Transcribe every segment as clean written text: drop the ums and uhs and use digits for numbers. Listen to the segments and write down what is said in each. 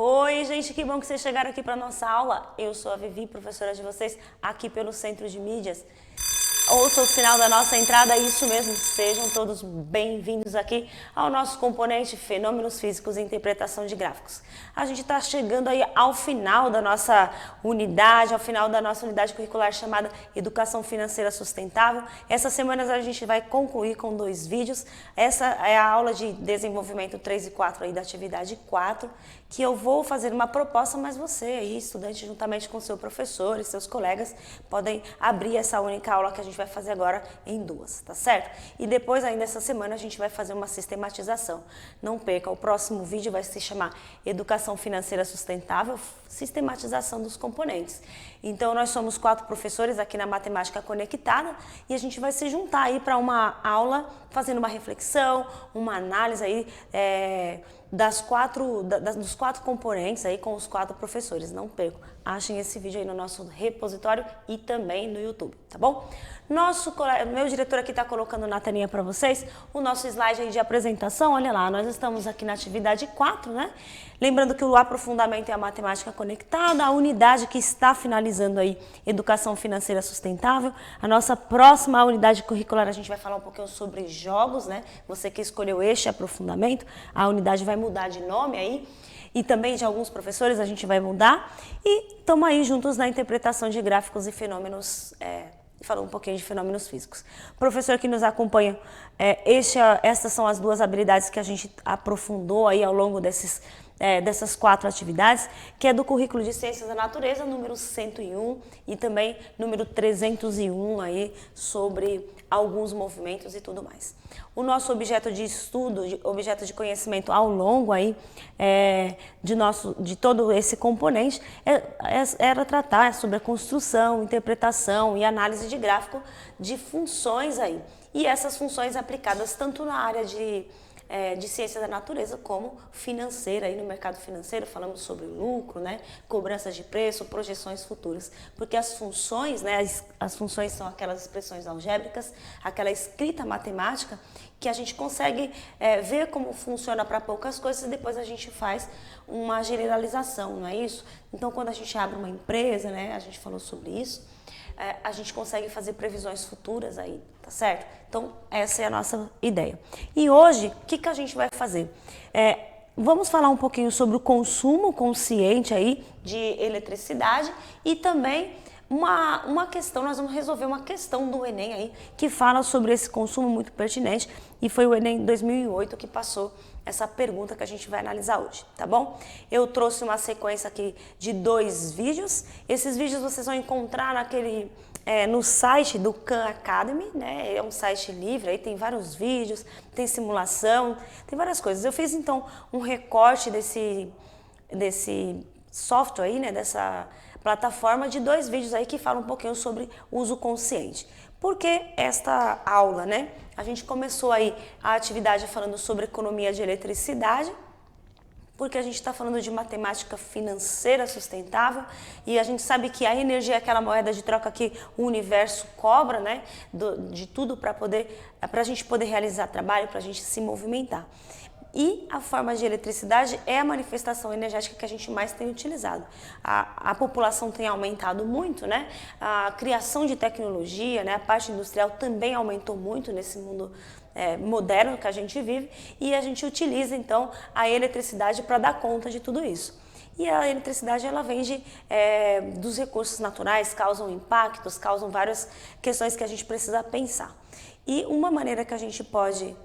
Oi, gente, que bom que vocês chegaram aqui para nossa aula. Eu sou a Vivi, professora de vocês, aqui pelo Centro de Mídias. Ouça o sinal da nossa entrada, isso mesmo, sejam todos bem-vindos aqui ao nosso componente Fenômenos Físicos e Interpretação de Gráficos. A gente está chegando aí ao final da nossa unidade, curricular chamada Educação Financeira Sustentável. Essas semanas a gente vai concluir com 2 vídeos. Essa é a aula de desenvolvimento 3 e 4 aí da atividade 4, que eu vou fazer uma proposta, mas você aí, estudante, juntamente com seu professor e seus colegas, podem abrir essa única aula que a gente vai fazer agora em 2, tá certo? E depois, ainda essa semana, a gente vai fazer uma sistematização. Não perca, o próximo vídeo vai se chamar Educação Financeira Sustentável, sistematização dos componentes. Então, nós somos 4 professores aqui na Matemática Conectada e a gente vai se juntar aí para uma aula, fazendo uma reflexão, uma análise aí, dos 4 componentes aí com os 4 professores. Não percam, achem esse vídeo aí no nosso repositório e também no YouTube, tá bom? Meu diretor aqui está colocando na telinha para vocês o nosso slide aí de apresentação. Olha lá, nós estamos aqui na atividade 4, né? Lembrando que o aprofundamento é a matemática conectada, a unidade que está finalizando aí, Educação Financeira Sustentável. A nossa próxima unidade curricular, a gente vai falar um pouquinho sobre jogos, né? Você que escolheu este aprofundamento, a unidade vai mudar de nome aí. E também de alguns professores a gente vai mudar. E estamos aí juntos na interpretação de gráficos e fenômenos, falando um pouquinho de fenômenos físicos. Professor que nos acompanha, essas são as 2 habilidades que a gente aprofundou aí ao longo dessas 4 atividades, que é do currículo de Ciências da Natureza, número 101, e também número 301 aí, sobre alguns movimentos e tudo mais. O nosso objeto de estudo, objeto de conhecimento ao longo aí, de todo esse componente, era tratar sobre a construção, interpretação e análise de gráfico de funções aí. E essas funções aplicadas tanto na área de ciência da natureza como financeira, aí no mercado financeiro falamos sobre lucro, né, cobranças de preço, projeções futuras, porque as funções, né, as funções são aquelas expressões algébricas, aquela escrita matemática que a gente consegue ver como funciona para poucas coisas e depois a gente faz uma generalização, não é isso? Então, quando a gente abre uma empresa, né, a gente falou sobre isso, a gente consegue fazer previsões futuras aí, tá certo? Então, essa é a nossa ideia. E hoje, o que a gente vai fazer? Vamos falar um pouquinho sobre o consumo consciente aí de eletricidade e também uma questão, nós vamos resolver uma questão do Enem aí, que fala sobre esse consumo muito pertinente, e foi o Enem 2008 que passou essa pergunta que a gente vai analisar hoje, tá bom? Eu trouxe uma sequência aqui de 2 vídeos. Esses vídeos vocês vão encontrar no site do Khan Academy, né? É um site livre, aí tem vários vídeos, tem simulação, tem várias coisas. Eu fiz então um recorte desse software aí, né? Dessa plataforma, de 2 vídeos aí que falam um pouquinho sobre uso consciente. Por que esta aula, né? A gente começou aí a atividade falando sobre economia de eletricidade, porque a gente está falando de matemática financeira sustentável e a gente sabe que a energia é aquela moeda de troca que o universo cobra, né? De tudo para a gente poder realizar trabalho, para a gente se movimentar. E a forma de eletricidade é a manifestação energética que a gente mais tem utilizado. A população tem aumentado muito, né? A criação de tecnologia, né? A parte industrial também aumentou muito nesse mundo moderno que a gente vive, e a gente utiliza então a eletricidade para dar conta de tudo isso. E a eletricidade, ela vem dos recursos naturais, causam impactos, causam várias questões que a gente precisa pensar. E uma maneira que a gente pode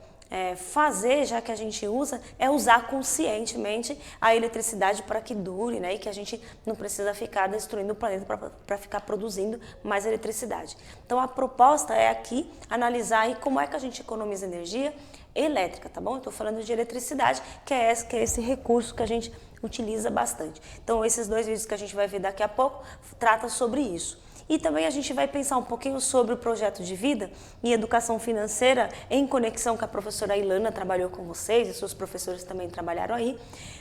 fazer, já que a gente usa, é usar conscientemente a eletricidade para que dure, né? E que a gente não precisa ficar destruindo o planeta para ficar produzindo mais eletricidade. Então, a proposta é aqui analisar aí como é que a gente economiza energia elétrica, tá bom? Eu estou falando de eletricidade, que é esse recurso que a gente utiliza bastante. Então, esses 2 vídeos que a gente vai ver daqui a pouco tratam sobre isso. E também a gente vai pensar um pouquinho sobre o projeto de vida e educação financeira em conexão com a professora Ilana, trabalhou com vocês, e seus professores também trabalharam aí,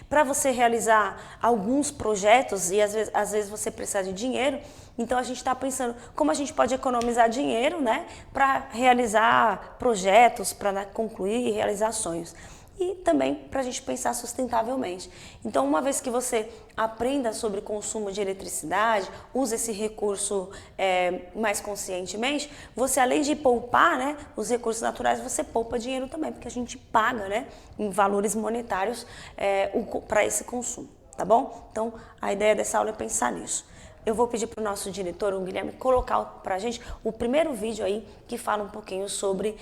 para você realizar alguns projetos e às vezes você precisa de dinheiro. Então a gente está pensando como a gente pode economizar dinheiro, né, para realizar projetos, para concluir e realizar sonhos. e também para a gente pensar sustentavelmente. Então, uma vez que você aprenda sobre consumo de eletricidade, use esse recurso mais conscientemente, você além de poupar, né, os recursos naturais, você poupa dinheiro também, porque a gente paga, né, em valores monetários para esse consumo, tá bom? Então, a ideia dessa aula é pensar nisso. Eu vou pedir para o nosso diretor, o Guilherme, colocar para a gente o primeiro vídeo aí que fala um pouquinho sobre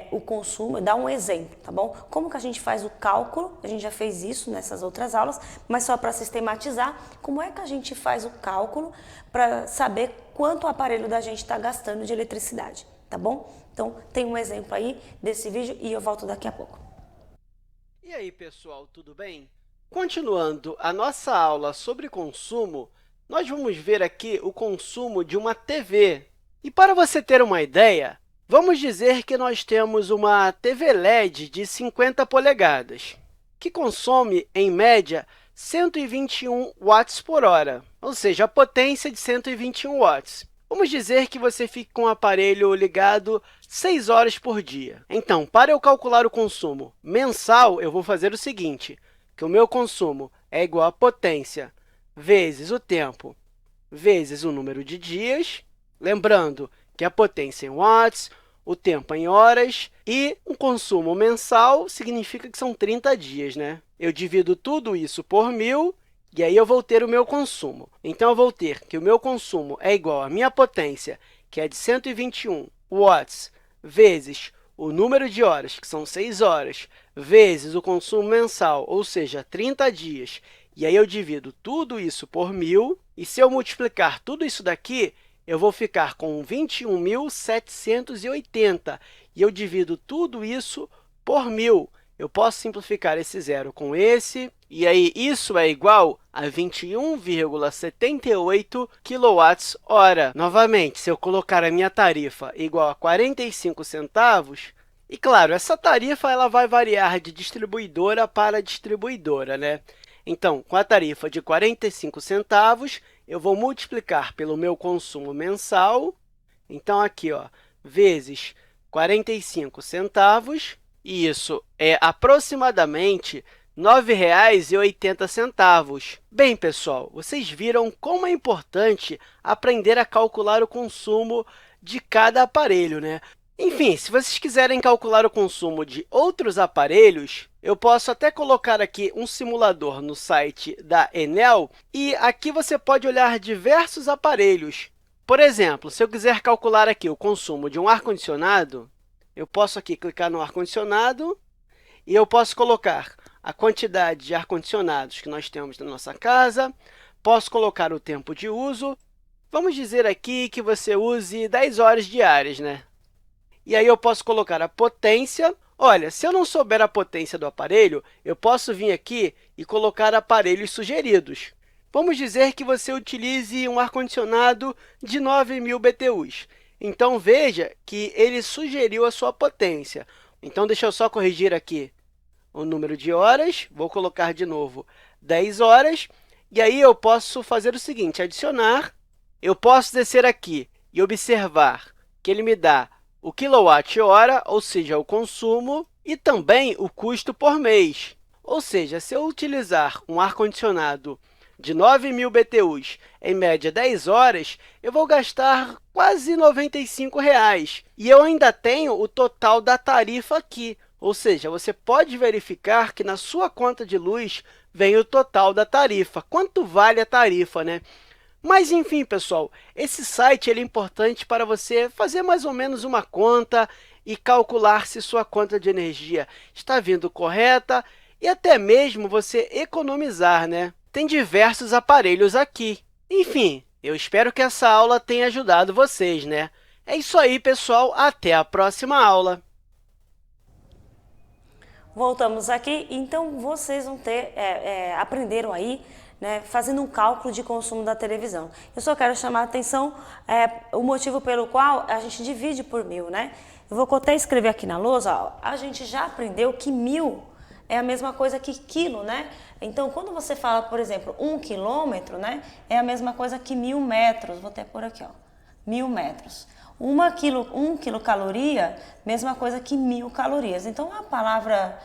o consumo, dá um exemplo, tá bom? Como que a gente faz o cálculo, a gente já fez isso nessas outras aulas, mas só para sistematizar, como é que a gente faz o cálculo para saber quanto o aparelho da gente está gastando de eletricidade, tá bom? Então, tem um exemplo aí desse vídeo e eu volto daqui a pouco. E aí, pessoal, tudo bem? Continuando a nossa aula sobre consumo, nós vamos ver aqui o consumo de uma TV. E para você ter uma ideia, vamos dizer que nós temos uma TV LED de 50 polegadas, que consome, em média, 121 watts por hora, ou seja, a potência de 121 watts. Vamos dizer que você fique com o aparelho ligado 6 horas por dia. Então, para eu calcular o consumo mensal, eu vou fazer o seguinte, que o meu consumo é igual à potência vezes o tempo, vezes o número de dias, lembrando que a potência em watts, o tempo em horas, e um consumo mensal significa que são 30 dias, né? Eu divido tudo isso por 1.000, e aí eu vou ter o meu consumo. Então, eu vou ter que o meu consumo é igual à minha potência, que é de 121 watts, vezes o número de horas, que são 6 horas, vezes o consumo mensal, ou seja, 30 dias, e aí eu divido tudo isso por 1.000, e se eu multiplicar tudo isso daqui, eu vou ficar com 21.780, e eu divido tudo isso por 1.000. Eu posso simplificar esse zero com esse, e aí isso é igual a 21,78 kWh. Novamente, se eu colocar a minha tarifa igual a 45 centavos, e claro, essa tarifa ela vai variar de distribuidora para distribuidora, né? Então, com a tarifa de 45 centavos, eu vou multiplicar pelo meu consumo mensal. Então, aqui, ó, vezes 45 centavos, e isso é aproximadamente R$ 9,80. Bem, pessoal, vocês viram como é importante aprender a calcular o consumo de cada aparelho, né? Enfim, se vocês quiserem calcular o consumo de outros aparelhos, eu posso até colocar aqui um simulador no site da Enel, e aqui você pode olhar diversos aparelhos. Por exemplo, se eu quiser calcular aqui o consumo de um ar-condicionado, eu posso aqui clicar no ar-condicionado e eu posso colocar a quantidade de ar-condicionados que nós temos na nossa casa, posso colocar o tempo de uso. Vamos dizer aqui que você use 10 horas diárias, né? E aí eu posso colocar a potência. Olha, se eu não souber a potência do aparelho, eu posso vir aqui e colocar aparelhos sugeridos. Vamos dizer que você utilize um ar-condicionado de 9.000 BTUs. Então, veja que ele sugeriu a sua potência. Então, deixa eu só corrigir aqui o número de horas. Vou colocar de novo 10 horas. E aí eu posso fazer o seguinte, adicionar. Eu posso descer aqui e observar que ele me dá o quilowatt-hora, ou seja, o consumo, e também o custo por mês. Ou seja, se eu utilizar um ar-condicionado de 9.000 BTUs, em média 10 horas, eu vou gastar quase R$ 95. E eu ainda tenho o total da tarifa aqui. Ou seja, você pode verificar que na sua conta de luz vem o total da tarifa. Quanto vale a tarifa, né? Mas, enfim, pessoal, esse site ele é importante para você fazer mais ou menos uma conta e calcular se sua conta de energia está vindo correta e até mesmo você economizar, né? Tem diversos aparelhos aqui. Enfim, eu espero que essa aula tenha ajudado vocês, né? É isso aí, pessoal. Até a próxima aula. Voltamos aqui, então vocês vão ter, aprenderam aí, né, fazendo um cálculo de consumo da televisão. Eu só quero chamar a atenção o motivo pelo qual a gente divide por 1.000, né? Eu vou até escrever aqui na lousa, ó, a gente já aprendeu que 1.000 é a mesma coisa que quilo, né? Então, quando você fala, por exemplo, 1 quilômetro, né, é a mesma coisa que 1.000 metros. Vou até por aqui, ó, 1.000 metros. 1 quilocaloria, mesma coisa que 1.000 calorias. Então, a palavra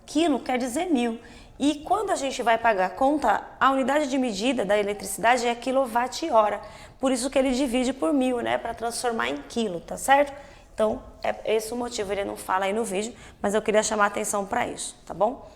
quilo quer dizer 1000. E quando a gente vai pagar a conta, a unidade de medida da eletricidade é quilowatt-hora. Por isso que ele divide por 1000, né? Para transformar em quilo, tá certo? Então, é esse o motivo, ele não fala aí no vídeo, mas eu queria chamar a atenção para isso, tá bom?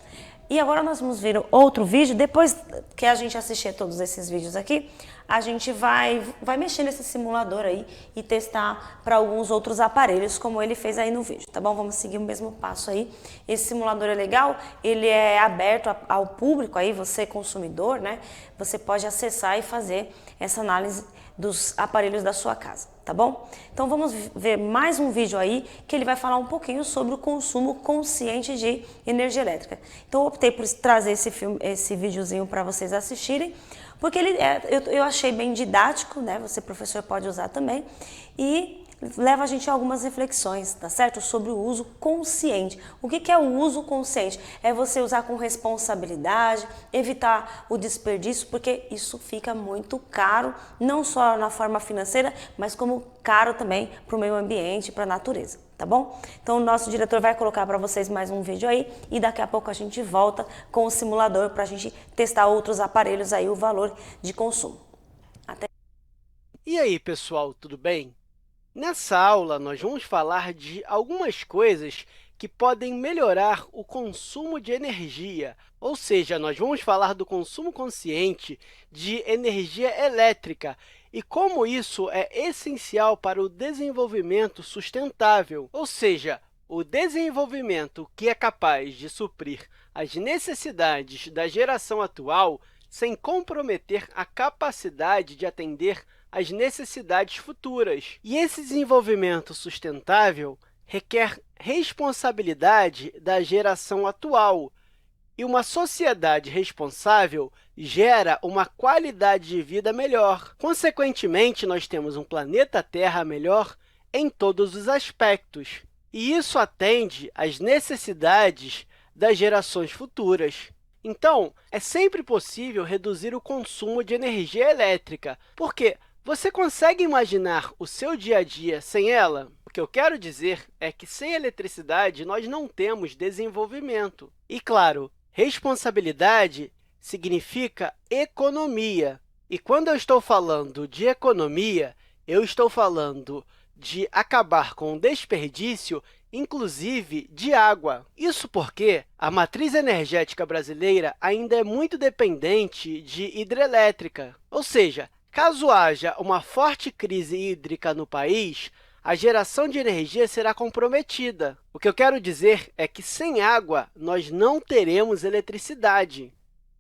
E agora nós vamos ver outro vídeo. Depois que a gente assistir todos esses vídeos aqui, a gente vai mexer nesse simulador aí e testar para alguns outros aparelhos, como ele fez aí no vídeo, tá bom? Vamos seguir o mesmo passo aí. Esse simulador é legal, ele é aberto ao público aí, você consumidor, né? Você pode acessar e fazer essa análise dos aparelhos da sua casa, tá bom? Então vamos ver mais um vídeo aí que ele vai falar um pouquinho sobre o consumo consciente de energia elétrica. Então eu optei por trazer esse videozinho para vocês assistirem, porque eu achei bem didático, né? Você, professor, pode usar também, e leva a gente a algumas reflexões, tá certo? Sobre o uso consciente. O que é o uso consciente? É você usar com responsabilidade, evitar o desperdício, porque isso fica muito caro, não só na forma financeira, mas como caro também para o meio ambiente, para a natureza, tá bom? Então o nosso diretor vai colocar para vocês mais um vídeo aí e daqui a pouco a gente volta com o simulador para a gente testar outros aparelhos aí, o valor de consumo. Até. E aí, pessoal, tudo bem? Nessa aula, nós vamos falar de algumas coisas que podem melhorar o consumo de energia, ou seja, nós vamos falar do consumo consciente de energia elétrica e como isso é essencial para o desenvolvimento sustentável, ou seja, o desenvolvimento que é capaz de suprir as necessidades da geração atual sem comprometer a capacidade de atender às necessidades futuras. E esse desenvolvimento sustentável requer responsabilidade da geração atual, e uma sociedade responsável gera uma qualidade de vida melhor. Consequentemente, nós temos um planeta Terra melhor em todos os aspectos, e isso atende às necessidades das gerações futuras. Então, é sempre possível reduzir o consumo de energia elétrica, porque você consegue imaginar o seu dia a dia sem ela? O que eu quero dizer é que sem eletricidade nós não temos desenvolvimento. E, claro, responsabilidade significa economia. E quando eu estou falando de economia, eu estou falando de acabar com o desperdício, inclusive de água. Isso porque a matriz energética brasileira ainda é muito dependente de hidrelétrica, ou seja, caso haja uma forte crise hídrica no país, a geração de energia será comprometida. O que eu quero dizer é que sem água nós não teremos eletricidade.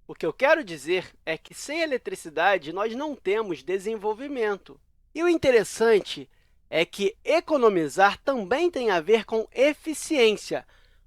O que eu quero dizer é que sem eletricidade nós não temos desenvolvimento. E o interessante é que economizar também tem a ver com eficiência,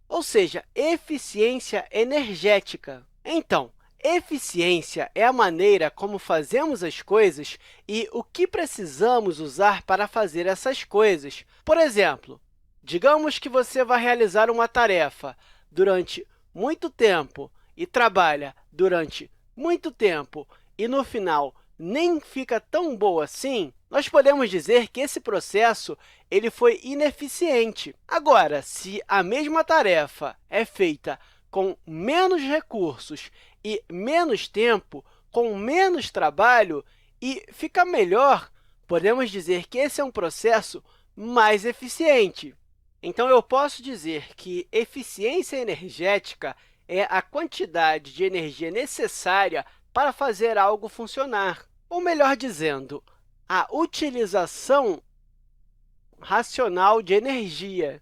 ou seja, eficiência energética. Então, eficiência é a maneira como fazemos as coisas e o que precisamos usar para fazer essas coisas. Por exemplo, digamos que você vai realizar uma tarefa durante muito tempo e trabalha durante muito tempo e, no final, nem fica tão boa assim, nós podemos dizer que esse processo foi ineficiente. Agora, se a mesma tarefa é feita com menos recursos e menos tempo, com menos trabalho e fica melhor, podemos dizer que esse é um processo mais eficiente. Então, eu posso dizer que eficiência energética é a quantidade de energia necessária para fazer algo funcionar. Ou melhor dizendo, a utilização racional de energia.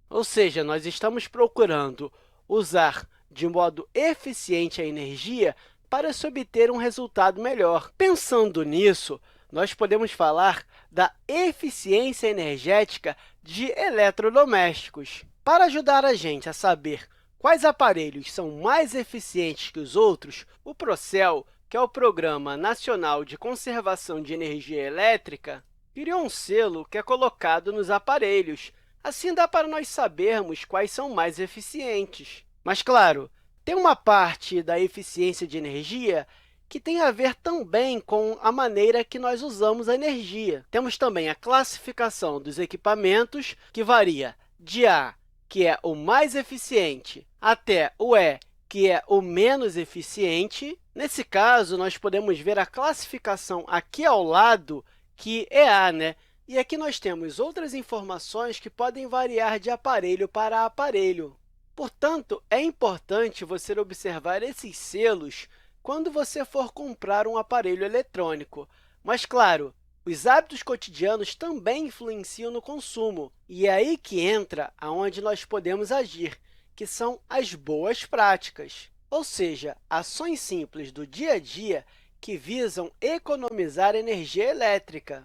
Ou seja, nós estamos procurando usar de modo eficiente a energia para se obter um resultado melhor. Pensando nisso, nós podemos falar da eficiência energética de eletrodomésticos. Para ajudar a gente a saber quais aparelhos são mais eficientes que os outros, o Procel, que é o Programa Nacional de Conservação de Energia Elétrica, criou um selo que é colocado nos aparelhos. Assim, dá para nós sabermos quais são mais eficientes. Mas, claro, tem uma parte da eficiência de energia que tem a ver também com a maneira que nós usamos a energia. Temos também a classificação dos equipamentos, que varia de A que é o mais eficiente, até o E, que é o menos eficiente. Nesse caso, nós podemos ver a classificação aqui ao lado, que é A, né? E aqui nós temos outras informações que podem variar de aparelho para aparelho. Portanto, é importante você observar esses selos quando você for comprar um aparelho eletrônico. Mas, claro, os hábitos cotidianos também influenciam no consumo, e é aí que entra aonde nós podemos agir, que são as boas práticas, ou seja, ações simples do dia a dia que visam economizar energia elétrica.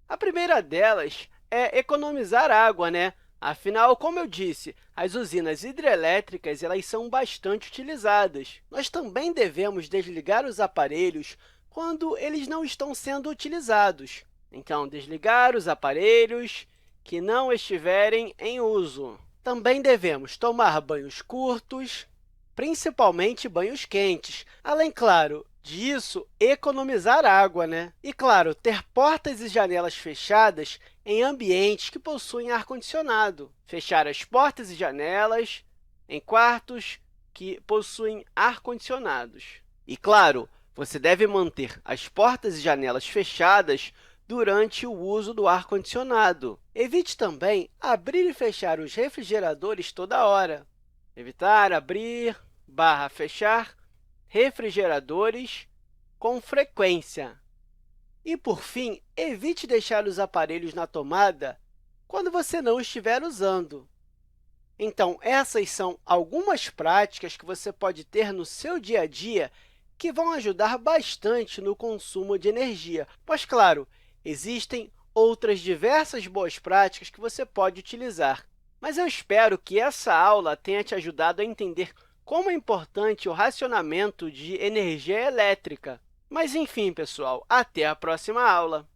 A primeira delas é economizar água, né? Afinal, como eu disse, as usinas hidrelétricas elas são bastante utilizadas. Nós também devemos desligar os aparelhos quando eles não estão sendo utilizados. Então, desligar os aparelhos que não estiverem em uso. Também devemos tomar banhos curtos, principalmente banhos quentes. Além, claro, disso, economizar água, né? E, claro, ter portas e janelas fechadas em ambientes que possuem ar-condicionado. Fechar as portas e janelas em quartos que possuem ar-condicionados. E, claro, você deve manter as portas e janelas fechadas durante o uso do ar-condicionado. Evite também abrir e fechar os refrigeradores toda hora. Evitar abrir/fechar refrigeradores com frequência. E, por fim, evite deixar os aparelhos na tomada quando você não estiver usando. Então, essas são algumas práticas que você pode ter no seu dia a dia que vão ajudar bastante no consumo de energia. Mas, claro, existem outras diversas boas práticas que você pode utilizar. Mas eu espero que essa aula tenha te ajudado a entender como é importante o racionamento de energia elétrica. Mas, enfim, pessoal, até a próxima aula!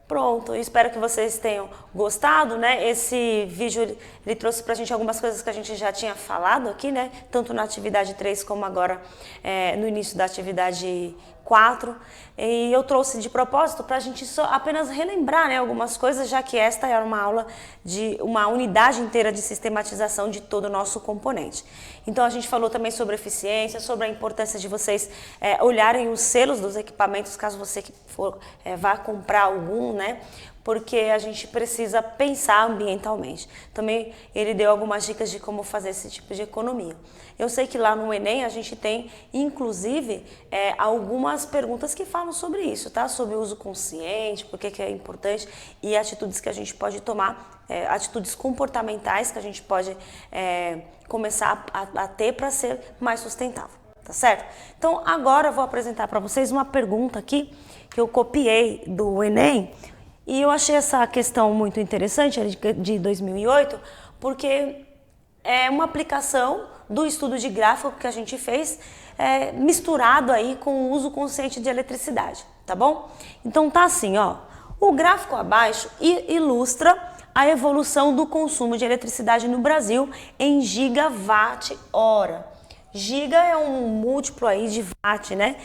Pronto, eu espero que vocês tenham gostado, né? Esse vídeo ele trouxe para a gente algumas coisas que a gente já tinha falado aqui, né? Tanto na atividade 3 como agora no início da atividade 4. E eu trouxe de propósito para a gente só apenas relembrar, né, algumas coisas, já que esta era uma aula de uma unidade inteira de sistematização de todo o nosso componente. Então, a gente falou também sobre eficiência, sobre a importância de vocês olharem os selos dos equipamentos, caso você for, vá comprar algum, né? Porque a gente precisa pensar ambientalmente. Também ele deu algumas dicas de como fazer esse tipo de economia. Eu sei que lá no Enem a gente tem, inclusive, algumas perguntas que falam sobre isso, tá? Sobre o uso consciente, por que é importante e atitudes que a gente pode tomar, atitudes comportamentais que a gente pode começar a ter para ser mais sustentável, tá certo? Então, agora eu vou apresentar para vocês uma pergunta aqui que eu copiei do Enem. E eu achei essa questão muito interessante, de 2008, porque é uma aplicação do estudo de gráfico que a gente fez, misturado aí com o uso consciente de eletricidade, tá bom? Então, tá assim, ó. O gráfico abaixo ilustra a evolução do consumo de eletricidade no Brasil em gigawatt-hora. Giga é um múltiplo aí de watt, né?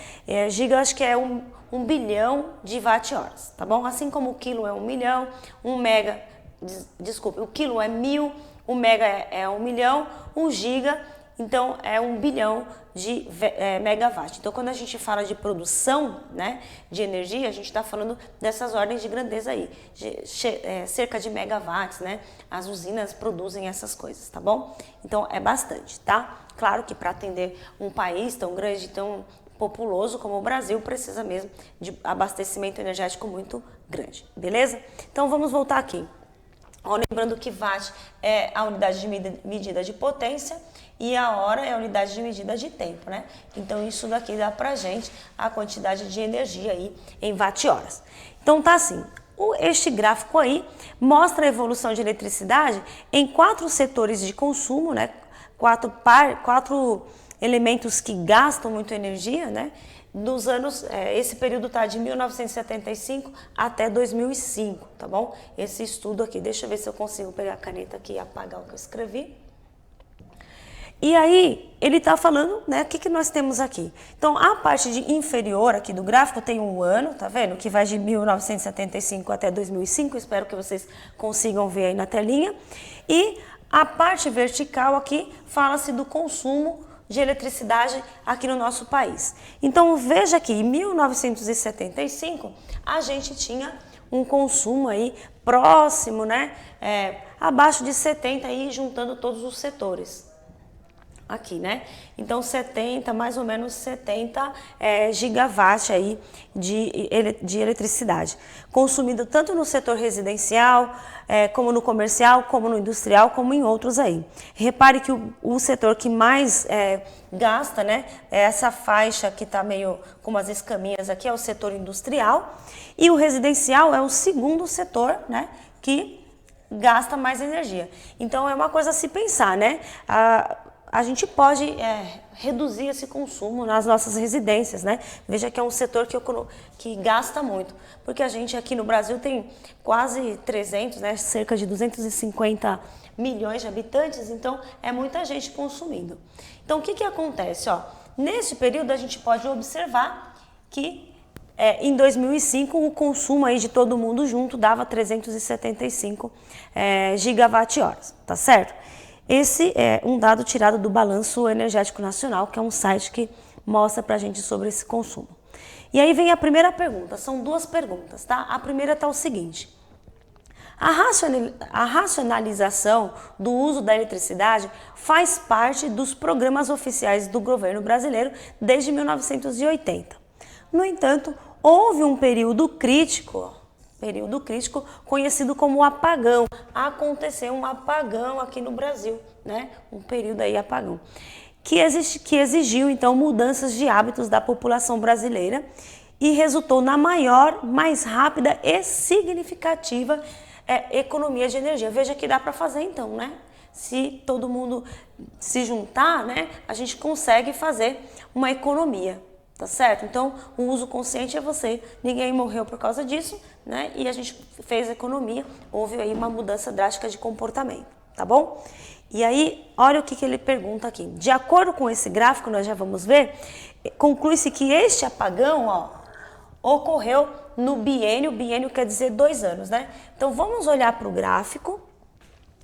Giga acho que é 1 bilhão de watt-horas, tá bom? Assim como o quilo é 1 milhão, o quilo é 1000, o mega é 1 milhão, 1 giga, então é 1 bilhão de megawatt. Então, quando a gente fala de produção, né, de energia, a gente está falando dessas ordens de grandeza aí, cerca de megawatts, né? As usinas produzem essas coisas, tá bom? Então, é bastante, tá? Claro que para atender um país tão grande, tão populoso como o Brasil, precisa mesmo de abastecimento energético muito grande, beleza? Então, vamos voltar aqui. Ó, lembrando que watt é a unidade de medida de potência e a hora é a unidade de medida de tempo, né? Então, isso daqui dá pra gente a quantidade de energia aí em watt-horas. Então, tá assim, este gráfico aí mostra a evolução de eletricidade em 4 setores de consumo, né? 4 elementos que gastam muito energia, né? Nos anos, esse período está de 1975 até 2005, tá bom? Esse estudo aqui, deixa eu ver se eu consigo pegar a caneta aqui e apagar o que eu escrevi. E aí, ele está falando, né, o que nós temos aqui. Então, a parte inferior aqui do gráfico tem um ano, tá vendo? Que vai de 1975 até 2005, espero que vocês consigam ver aí na telinha. E a parte vertical aqui fala-se do consumo de eletricidade aqui no nosso país. Então, veja que em 1975, a gente tinha um consumo aí próximo, né, abaixo de 70 aí, juntando todos os setores. Aqui, né? Então, mais ou menos 70 gigawatt aí de eletricidade. Consumido tanto no setor residencial, como no comercial, como no industrial, como em outros aí. Repare que o setor que mais gasta, né? Essa faixa que está meio com umas escaminhas aqui, é o setor industrial. E o residencial é o segundo setor, né? Que gasta mais energia. Então, é uma coisa a se pensar, né? A gente pode reduzir esse consumo nas nossas residências, né? Veja que é um setor que gasta muito, porque a gente aqui no Brasil tem quase 300, né? Cerca de 250 milhões de habitantes, então é muita gente consumindo. Então, o que acontece? Ó, nesse período, a gente pode observar que em 2005 o consumo aí de todo mundo junto dava 375 gigawatt-horas, tá certo? Esse é um dado tirado do Balanço Energético Nacional, que é um site que mostra pra gente sobre esse consumo. E aí vem a primeira pergunta, são duas perguntas, tá? A primeira tá o seguinte: a racionalização do uso da eletricidade faz parte dos programas oficiais do governo brasileiro desde 1980. No entanto, houve um período crítico conhecido como apagão. Aconteceu um apagão aqui no Brasil, né? Um período aí apagão. Que exigiu, então, mudanças de hábitos da população brasileira e resultou na maior, mais rápida e significativa economia de energia. Veja que dá para fazer, então, né? Se todo mundo se juntar, né? A gente consegue fazer uma economia. Tá certo? Então, o uso consciente é você. Ninguém morreu por causa disso, né? E a gente fez economia, houve aí uma mudança drástica de comportamento, tá bom? E aí, olha o que ele pergunta aqui. De acordo com esse gráfico, nós já vamos ver, conclui-se que este apagão, ó, ocorreu no biênio quer dizer 2 anos, né? Então, vamos olhar para o gráfico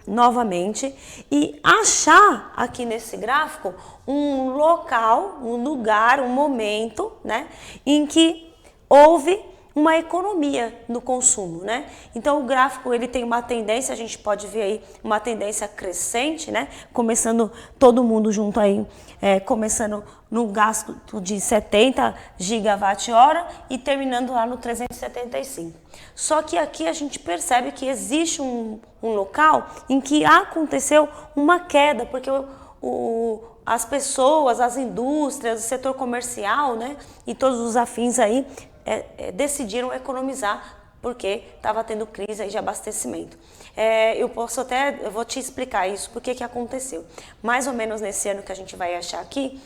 novamente e achar aqui nesse gráfico um local, um lugar, um momento, né, em que houve uma economia no consumo, né? Então o gráfico ele tem uma tendência, a gente pode ver aí uma tendência crescente, né? Começando todo mundo junto aí, começando no gasto de 70 gigawatt-hora e terminando lá no 375. Só que aqui a gente percebe que existe um local em que aconteceu uma queda, porque as pessoas, as indústrias, o setor comercial, né, e todos os afins aí decidiram economizar porque estava tendo crise aí de abastecimento. Eu vou te explicar isso, por que aconteceu. Mais ou menos nesse ano que a gente vai achar aqui,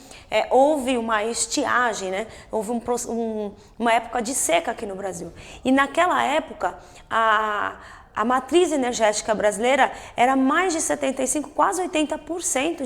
houve uma estiagem, né? Houve uma época de seca aqui no Brasil. E naquela época, a matriz energética brasileira era mais de 75%, quase 80%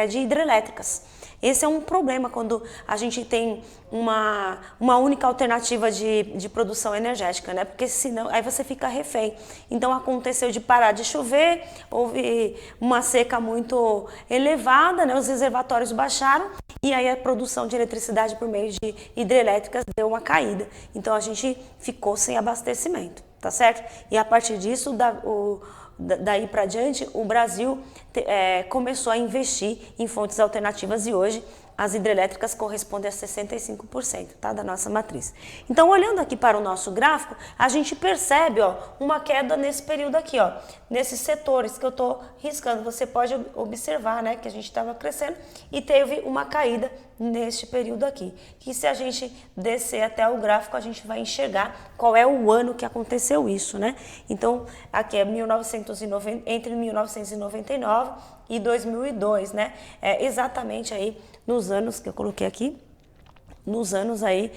de hidrelétricas. Esse é um problema quando a gente tem uma única alternativa de produção energética, né? Porque senão aí você fica refém. Então aconteceu de parar de chover, houve uma seca muito elevada, né? Os reservatórios baixaram e aí a produção de eletricidade por meio de hidrelétricas deu uma caída. Então a gente ficou sem abastecimento, tá certo? E a partir disso, daí para diante, o Brasil começou a investir em fontes alternativas e hoje as hidrelétricas correspondem a 65%, tá, da nossa matriz. Então, olhando aqui para o nosso gráfico, a gente percebe, ó, uma queda nesse período aqui, ó, nesses setores que eu estou riscando. Você pode observar, né, que a gente estava crescendo e teve uma caída neste período aqui. Que se a gente descer até o gráfico, a gente vai enxergar qual é o ano que aconteceu isso, né? Então, aqui é entre 1999 e 2002, né? Exatamente aí nos anos que eu coloquei aqui, nos anos aí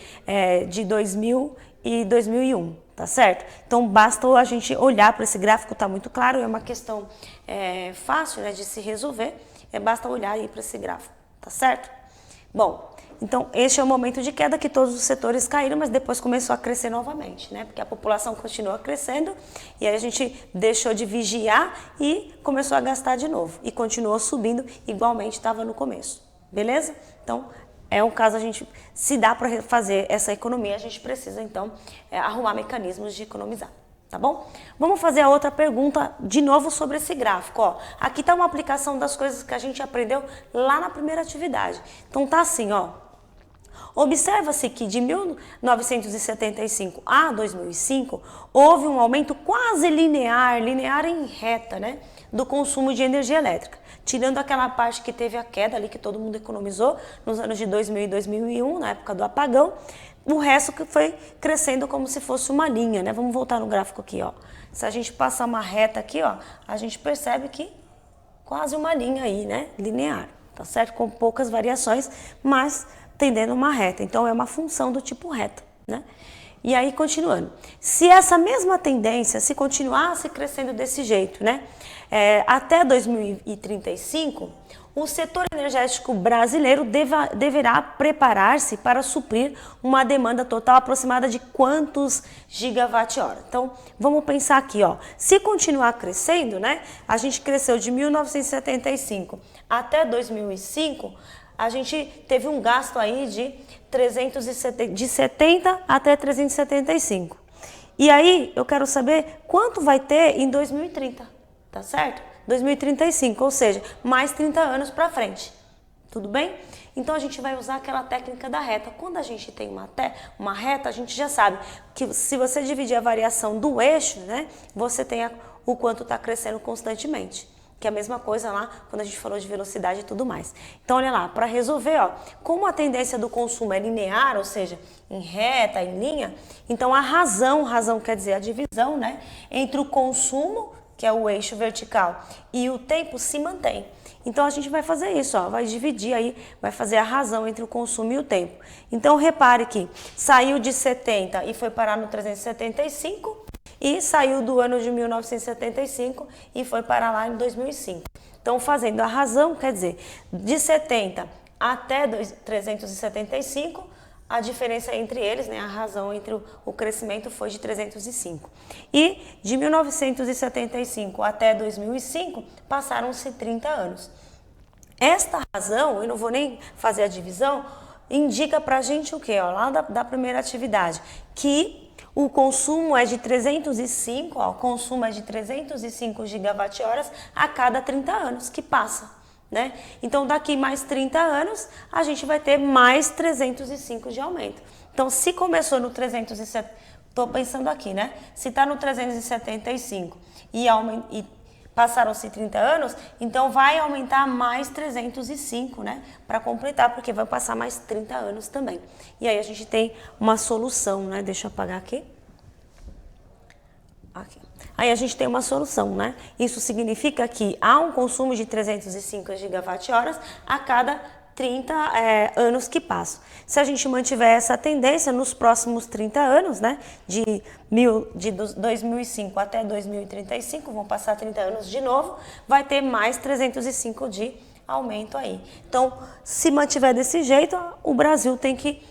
de 2000 e 2001, tá certo? Então basta a gente olhar para esse gráfico, tá muito claro, é uma questão fácil, né, de se resolver. basta olhar aí para esse gráfico, tá certo? Bom, então este é o momento de queda que todos os setores caíram, mas depois começou a crescer novamente, né? Porque a população continua crescendo e aí a gente deixou de vigiar e começou a gastar de novo. E continuou subindo, igualmente estava no começo, beleza? Então, é um caso, a gente, se dá para fazer essa economia, a gente precisa, então, arrumar mecanismos de economizar. Tá bom? Vamos fazer a outra pergunta de novo sobre esse gráfico. Ó, aqui está uma aplicação das coisas que a gente aprendeu lá na primeira atividade. Então tá assim, ó. Observa-se que de 1975 a 2005 houve um aumento quase linear em reta, né, do consumo de energia elétrica. Tirando aquela parte que teve a queda ali que todo mundo economizou nos anos de 2000 e 2001, na época do apagão, o resto que foi crescendo como se fosse uma linha, né? Vamos voltar no gráfico aqui, ó. Se a gente passar uma reta aqui, ó, a gente percebe que quase uma linha aí, né? Linear, tá certo? Com poucas variações, mas tendendo uma reta. Então, é uma função do tipo reta, né? E aí, continuando. Se essa mesma tendência, se continuasse crescendo desse jeito, né? Até 2035, o setor energético brasileiro deverá preparar-se para suprir uma demanda total aproximada de quantos gigawatt-hora? Então, vamos pensar aqui, ó. Se continuar crescendo, né? A gente cresceu de 1975 até 2005, a gente teve um gasto aí de 70 até 375. E aí, eu quero saber quanto vai ter em 2030, tá certo? 2035, ou seja, mais 30 anos para frente. Tudo bem? Então, a gente vai usar aquela técnica da reta. Quando a gente tem uma reta, a gente já sabe que se você dividir a variação do eixo, né, você tem o quanto está crescendo constantemente. Que é a mesma coisa lá quando a gente falou de velocidade e tudo mais. Então, olha lá, para resolver, ó, como a tendência do consumo é linear, ou seja, em reta, em linha, então a razão quer dizer a divisão, né, entre o consumo, que é o eixo vertical, e o tempo se mantém. Então, a gente vai fazer isso, ó, vai dividir aí, vai fazer a razão entre o consumo e o tempo. Então, repare que saiu de 70 e foi parar no 375 e saiu do ano de 1975 e foi parar lá em 2005. Então, fazendo a razão, quer dizer, de 70 até 375, a diferença entre eles, né, a razão entre o crescimento foi de 305. E de 1975 até 2005, passaram-se 30 anos. Esta razão, eu não vou nem fazer a divisão, indica pra gente o quê? Ó, lá da primeira atividade, que o consumo é de 305, ó, o consumo é de 305 gigawatt-horas a cada 30 anos que passa. Né? Então, daqui mais 30 anos, a gente vai ter mais 305 de aumento. Então, se começou no 370, estou pensando aqui, né? Se está no 375 e passaram-se 30 anos, então vai aumentar mais 305, né? Para completar, porque vai passar mais 30 anos também. E aí a gente tem uma solução, né? Deixa eu apagar aqui. Aqui. Aí a gente tem uma solução, né? Isso significa que há um consumo de 305 gigawatt-horas a cada 30 anos que passam. Se a gente mantiver essa tendência nos próximos 30 anos, né? De 2005 até 2035, vão passar 30 anos de novo, vai ter mais 305 de aumento aí. Então, se mantiver desse jeito, o Brasil tem que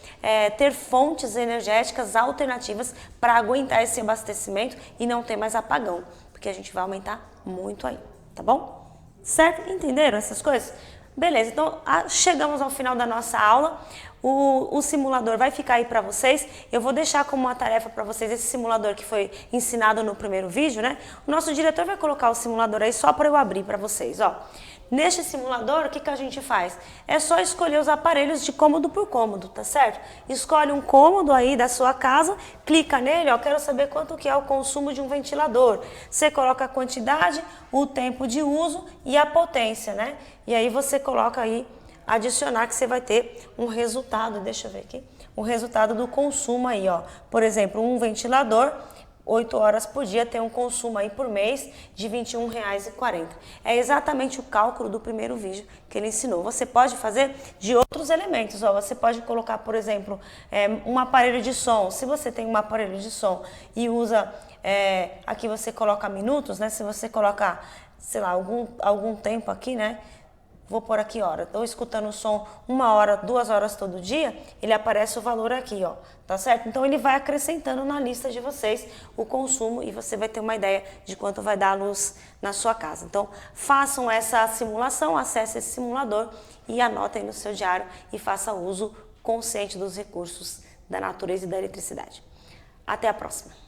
ter fontes energéticas alternativas para aguentar esse abastecimento e não ter mais apagão, porque a gente vai aumentar muito aí, tá bom? Certo? Entenderam essas coisas? Beleza, então chegamos ao final da nossa aula. O simulador vai ficar aí para vocês. Eu vou deixar como uma tarefa para vocês esse simulador que foi ensinado no primeiro vídeo, né? O nosso diretor vai colocar o simulador aí só para eu abrir para vocês, ó. Neste simulador, o que a gente faz? É só escolher os aparelhos de cômodo por cômodo, tá certo? Escolhe um cômodo aí da sua casa, clica nele, ó, quero saber quanto que é o consumo de um ventilador. Você coloca a quantidade, o tempo de uso e a potência, né? E aí você coloca aí, adicionar, que você vai ter um resultado, deixa eu ver aqui, um resultado do consumo aí, ó. Por exemplo, um ventilador, 8 horas por dia, tem um consumo aí por mês de R$ 21,40. É exatamente o cálculo do primeiro vídeo que ele ensinou. Você pode fazer de outros elementos, ó. Você pode colocar, por exemplo, um aparelho de som. Se você tem um aparelho de som e usa, aqui você coloca minutos, né? Se você colocar, sei lá, algum tempo aqui, né? vou pôr aqui hora, estou escutando o som 1 hora, 2 horas todo dia, ele aparece o valor aqui, ó, tá certo? Então ele vai acrescentando na lista de vocês o consumo e você vai ter uma ideia de quanto vai dar a luz na sua casa. Então façam essa simulação, acesse esse simulador e anotem no seu diário e faça uso consciente dos recursos da natureza e da eletricidade. Até a próxima!